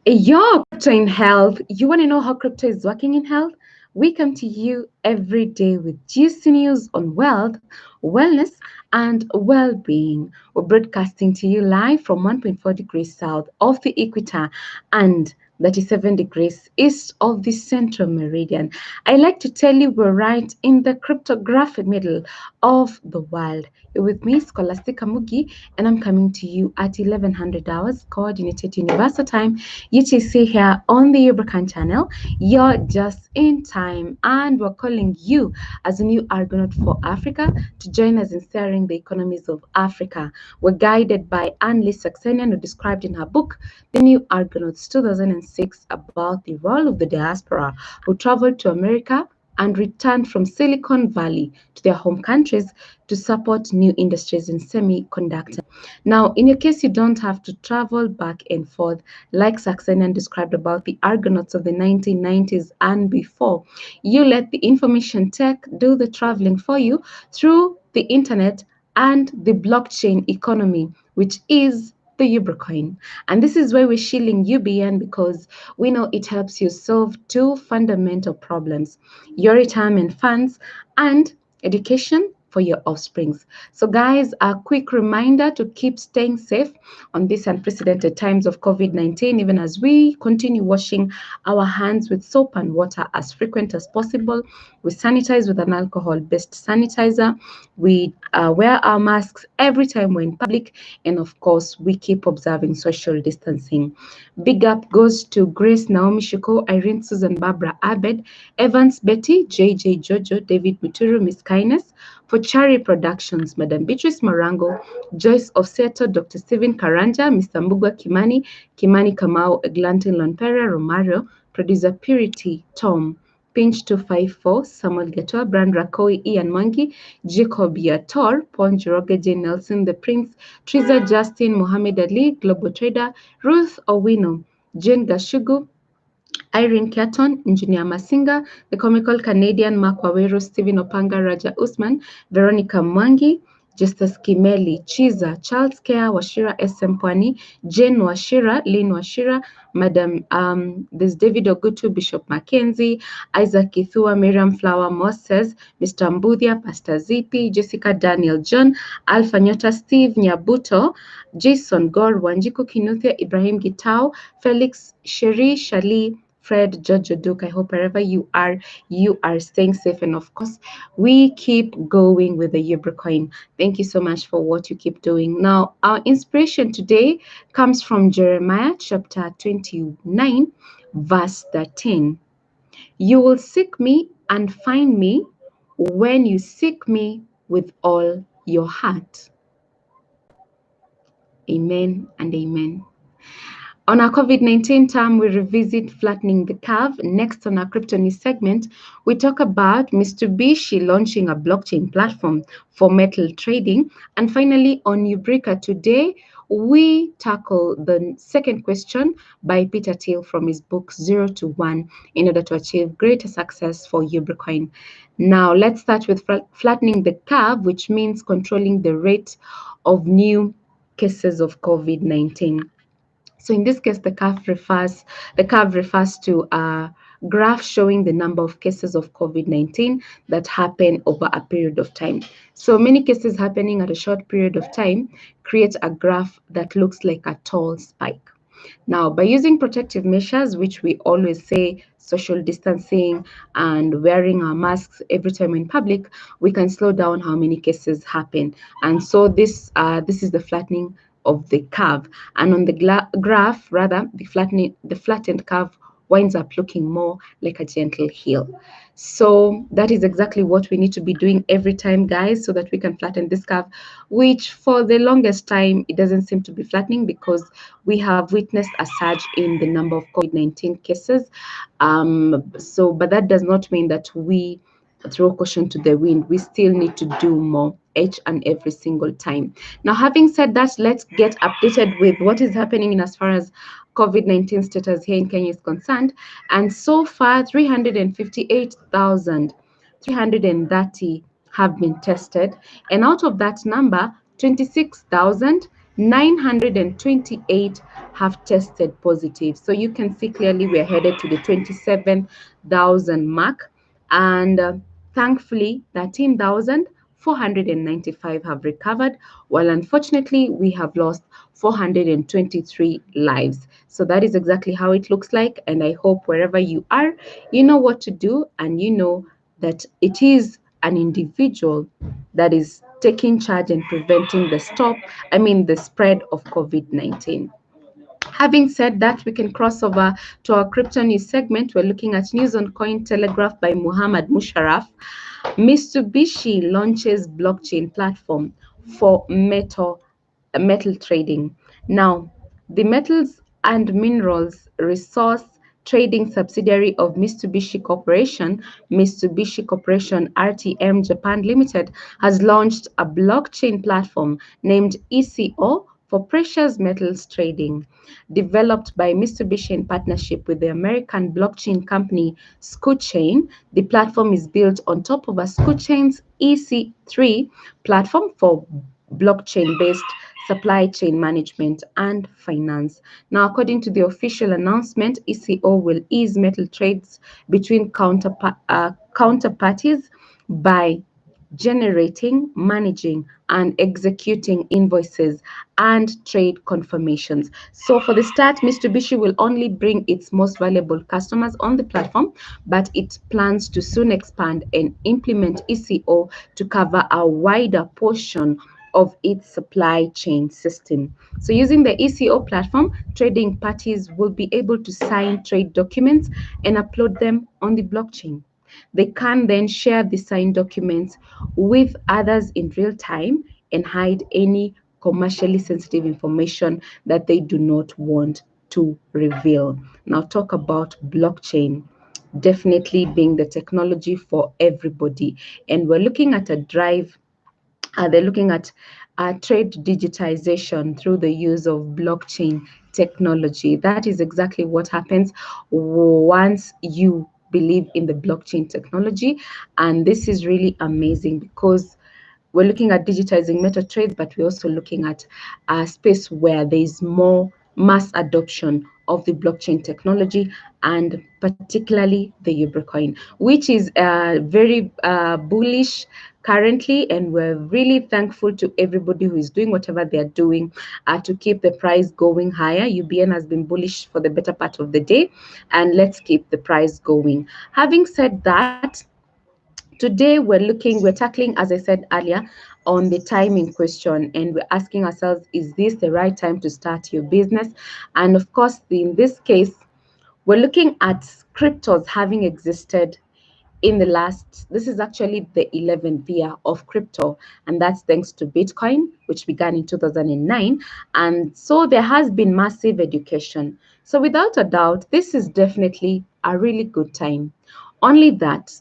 Your crypto in health. You want to know how crypto is working in health? We come to you every day with juicy news on wealth, wellness, and well being. We're broadcasting to you live from 1.4 degrees south of the equator and 37 degrees east of the central meridian. I like to tell you we're right in the cryptographic middle of the world. You're with me, Scholastica Mugi, and I'm coming to you at 1100 hours, Coordinated Universal Time, UTC here on the Ubricoin channel. You're just in time, and we're calling you as a new argonaut for Africa to join us in steering the economies of Africa. We're guided by Annlee Saxenian, who described in her book, The New Argonauts 2006, about the role of the diaspora who traveled to America and returned from Silicon Valley to their home countries to support new industries in semi-conductor. Now, in your case, you don't have to travel back and forth like Saxenian described about the argonauts of the 1990s and before. You let the information tech do the traveling for you through the internet and the blockchain economy, which is the Ubricoin. And this is why we're shilling UBN, because we know it helps you solve two fundamental problems: your retirement funds and education for your offsprings. So guys, a quick reminder to keep staying safe on these unprecedented times of COVID-19, even as we continue washing our hands with soap and water as frequent as possible. We sanitize with an alcohol-based sanitizer. We wear our masks every time we're in public, and of course, we keep observing social distancing. Big up goes to Grace, Naomi Shuko, Irene, Susan, Barbara, Abed, Evans, Betty, JJ, Jojo, David Muturu, Miss Kindness, for Chari Productions, Madam Beatrice Morango, Joyce Offseto, Dr. Stephen Karanja, Mr. Mbugwa Kimani, Kimani Kamau, Eglantin Lonpera, Romario, Producer Purity, Tom, Pinch 254, Samuel Getoa, Brand Rakoi, Ian Mangi, Jacob Yator, Paul Njoroge, J. Nelson, The Prince, Triza Justin, Mohammed Ali, Global Trader, Ruth Owino, Jane Gashugu, Irene Keaton, Engineer Masinga, the comical Canadian Mark Wawero, Stephen Opanga, Raja Usman, Veronica Mwangi, Justus Kimeli, Chiza, Charles Kea, Washira SM Pwani, Jane Washira, Lynn Washira, Madam, there's David Ogutu, Bishop Mackenzie, Isaac Ithua, Miriam Flower Moses, Mr. Mbudia, Pastor Zipi, Jessica Daniel John, Alpha Nyota, Steve Nyabuto, Jason Gore, Wanjiku Kinuthia, Ibrahim Gitao, Felix Sheri, Shali, Fred, Jojo Duke. I hope wherever you are staying safe. And of course, we keep going with the Ubricoin. Thank you so much for what you keep doing. Now, our inspiration today comes from Jeremiah chapter 29, verse 13. You will seek me and find me when you seek me with all your heart. Amen and amen. On our COVID-19 term, we revisit flattening the curve. Next, on our crypto news segment, we talk about Mitsubishi launching a blockchain platform for metal trading. And finally, on Ubrica today, we tackle the second question by Peter Thiel from his book 0 to 1 in order to achieve greater success for Ubricoin. Now, let's start with flattening the curve, which means controlling the rate of new cases of COVID-19. So in this case, the curve refers to a graph showing the number of cases of COVID-19 that happen over a period of time. So many cases happening at a short period of time creates a graph that looks like a tall spike. Now, by using protective measures, which we always say, social distancing and wearing our masks every time in public, we can slow down how many cases happen. And so this is the flattening of the curve. And on the graph, rather, the flattened curve winds up looking more like a gentle hill. So that is exactly what we need to be doing every time, guys, so that we can flatten this curve, which for the longest time, it doesn't seem to be flattening because we have witnessed a surge in the number of COVID-19 cases. But that does not mean that we throw caution to the wind. We still need to do more each and every single time. Now, having said that, let's get updated with what is happening in as far as COVID-19 status here in Kenya is concerned. And so far, 358,330 have been tested. And out of that number, 26,000 928 have tested positive. So you can see clearly we're headed to the 27,000 mark. And thankfully, 13,495 have recovered, while unfortunately, we have lost 423 lives. So that is exactly how it looks like. And I hope wherever you are, you know what to do, and you know that it is an individual that is taking charge and preventing the spread of COVID-19. Having said that, we can cross over to our crypto news segment. We're looking at news on Cointelegraph by Muhammad Musharraf. Mitsubishi launches blockchain platform for metal trading. Now, the metals and minerals resource trading subsidiary of Mitsubishi Corporation RTM Japan Limited, has launched a blockchain platform named ECO for precious metals trading. Developed by Mitsubishi in partnership with the American blockchain company ScootChain, the platform is built on top of a ScootChain's EC3 platform for blockchain-based supply chain management and finance. Now, according to the official announcement, ECO will ease metal trades between counterparties by generating, managing, and executing invoices and trade confirmations. So for the start, Mitsubishi will only bring its most valuable customers on the platform, but it plans to soon expand and implement ECO to cover a wider portion of its supply chain system. So using the ECO platform, trading parties will be able to sign trade documents and upload them on the blockchain. They can then share the signed documents with others in real time and hide any commercially sensitive information that they do not want to reveal. Now, talk about blockchain definitely being the technology for everybody. And we're looking at a drive they're looking at trade digitization through the use of blockchain technology. That is exactly what happens once you believe in the blockchain technology. And this is really amazing because we're looking at digitizing meta trades, but we're also looking at a space where there is more mass adoption of the blockchain technology, and particularly the Ubricoin, which is very bullish currently, and we're really thankful to everybody who is doing whatever they're doing to keep the price going higher. UBN has been bullish for the better part of the day, and let's keep the price going. Having said that, today we're tackling, as I said earlier, on the timing question, and we're asking ourselves, is this the right time to start your business? And of course, in this case, we're looking at cryptos having existed in the last, this is actually the 11th year of crypto, and that's thanks to Bitcoin, which began in 2009. And so there has been massive education. So without a doubt, this is definitely a really good time. Only that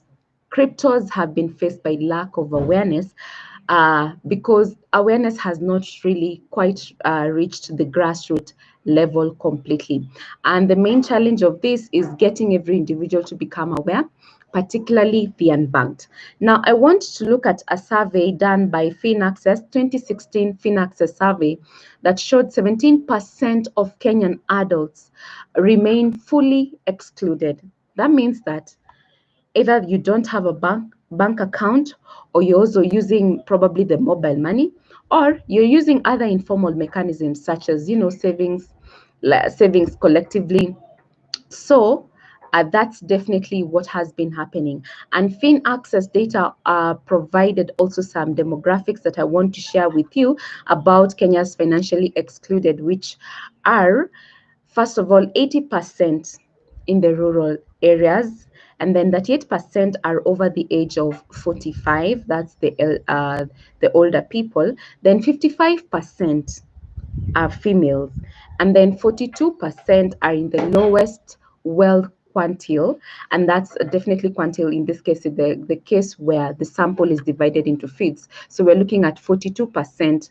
cryptos have been faced by lack of awareness, because awareness has not really quite reached the grassroots level completely. And the main challenge of this is getting every individual to become aware, particularly the unbanked. Now, I want to look at a survey done by FinAccess, 2016 FinAccess survey, that showed 17% of Kenyan adults remain fully excluded. That means that either you don't have a bank account, or you're also using probably the mobile money, or you're using other informal mechanisms such as savings collectively. So that's definitely what has been happening. And FinAccess data provided also some demographics that I want to share with you about Kenya's financially excluded, which are, first of all, 80% in the rural areas, and then 38% are over the age of 45. That's the older people. Then 55% are females, and then 42% are in the lowest wealth quantile, and that's definitely quantile in this case, the case where the sample is divided into feeds. So we're looking at 42%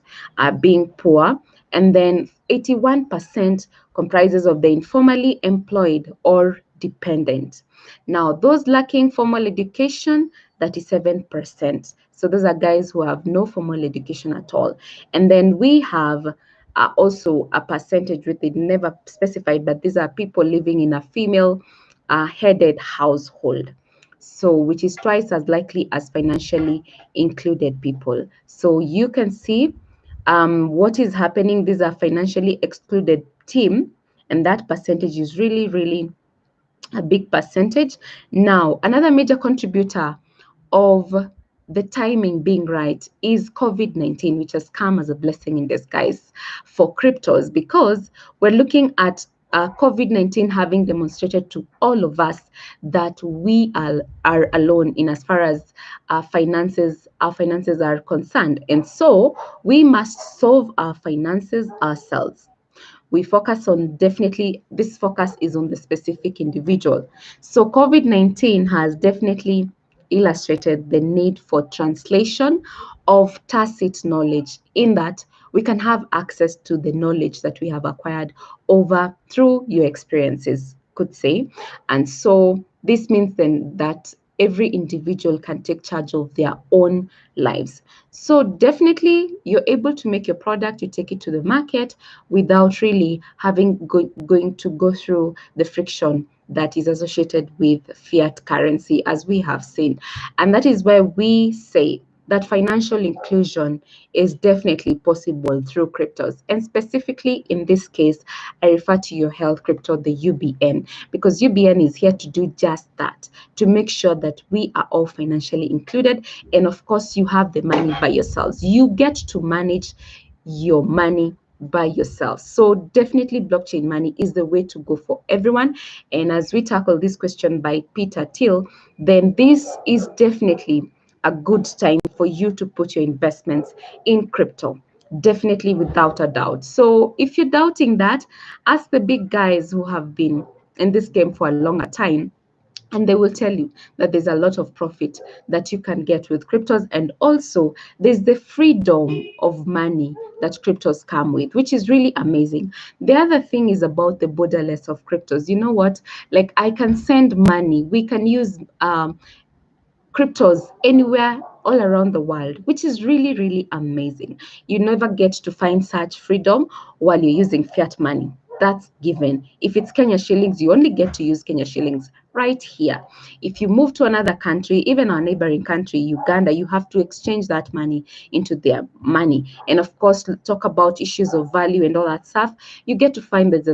being poor, and then 81% comprises of the informally employed or dependent. Now, those lacking formal education, 37%. So those are guys who have no formal education at all. And then we have also a percentage with it, never specified, but these are people living in a female headed household. So, which is twice as likely as financially included people. So, you can see what is happening. These are financially excluded team, and that percentage is really, really a big percentage. Now, another major contributor of the timing being right is COVID-19, which has come as a blessing in disguise for cryptos, because we're looking at COVID-19 having demonstrated to all of us that we are alone in as far as our finances are concerned. And so we must solve our finances ourselves. We focus on, definitely this focus is on the specific individual. So COVID-19 has definitely illustrated the need for translation of tacit knowledge, in that we can have access to the knowledge that we have acquired over through your experiences, could say. And so this means then that every individual can take charge of their own lives. So definitely you're able to make your product, you take it to the market without really having going to go through the friction that is associated with fiat currency, as we have seen. And that is where we say that financial inclusion is definitely possible through cryptos. And specifically in this case, I refer to your health crypto, the UBN, because UBN is here to do just that, to make sure that we are all financially included. And of course, you have the money by yourselves. You get to manage your money by yourself. So definitely blockchain money is the way to go for everyone. And as we tackle this question by Peter Thiel, then this is definitely a good time for you to put your investments in crypto. Definitely, without a doubt. So if you're doubting that, ask the big guys who have been in this game for a longer time, and they will tell you that there's a lot of profit that you can get with cryptos. And also there's the freedom of money that cryptos come with, which is really amazing. The other thing is about the borderless of cryptos. You know what, like, I can send money, we can use cryptos anywhere all around the world, which is really, really amazing. You never get to find such freedom while you're using fiat money. That's given. If it's Kenya shillings, you only get to use Kenya shillings right here. If you move to another country, even our neighboring country, Uganda, you have to exchange that money into their money. And of course, talk about issues of value and all that stuff. You get to find there's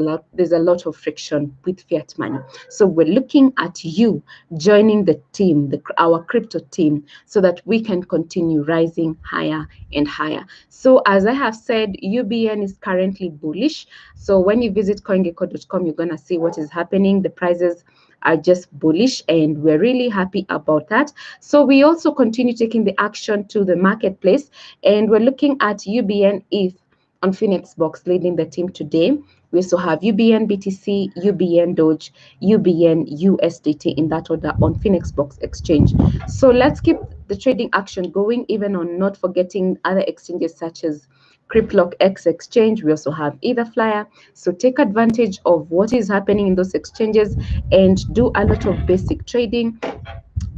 a lot of friction with fiat money. So we're looking at you joining the team, our crypto team, so that we can continue rising higher and higher. So as I have said, UBN is currently bullish. So when you visit coingecko.com, you're going to see what is happening. The prices are just bullish, and we're really happy about that. So we also continue taking the action to the marketplace, and we're looking at UBN ETH on Phoenix Box leading the team today. We also have UBN BTC, UBN Doge, UBN USDT in that order on Phoenix Box Exchange. So let's keep the trading action going, even on not forgetting other exchanges such as Cryptlock X exchange. We also have Etherflyer. So take advantage of what is happening in those exchanges and do a lot of basic trading,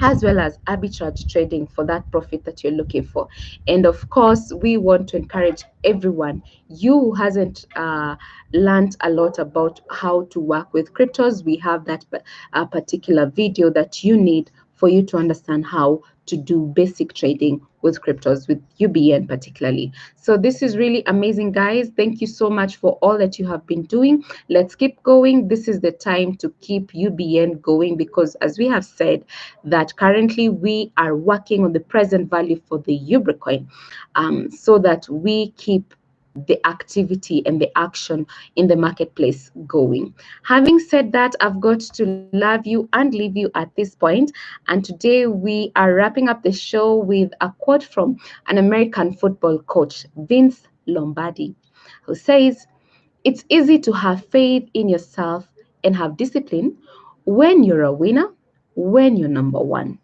as well as arbitrage trading for that profit that you're looking for. And of course, we want to encourage everyone. You who hasn't learned a lot about how to work with cryptos, we have that particular video that you need for you to understand how to do basic trading with cryptos, with UBN particularly. So this is really amazing, guys. Thank you so much for all that you have been doing. Let's keep going. This is the time to keep UBN going, because as we have said, that currently we are working on the present value for the Ubricoin, so that we keep the activity and the action in the marketplace going. Having said that, I've got to love you and leave you at this point. And today we are wrapping up the show with a quote from an American football coach, Vince Lombardi, who says, "It's easy to have faith in yourself and have discipline when you're a winner, when you're number one.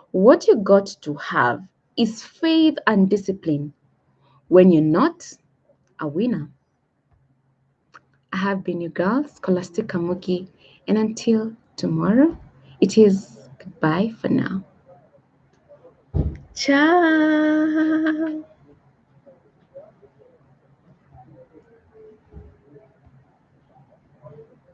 What you got to have is faith and discipline when you're not a winner." I have been your girl, Scholastic Kamugi, and until tomorrow, it is goodbye for now. Ciao.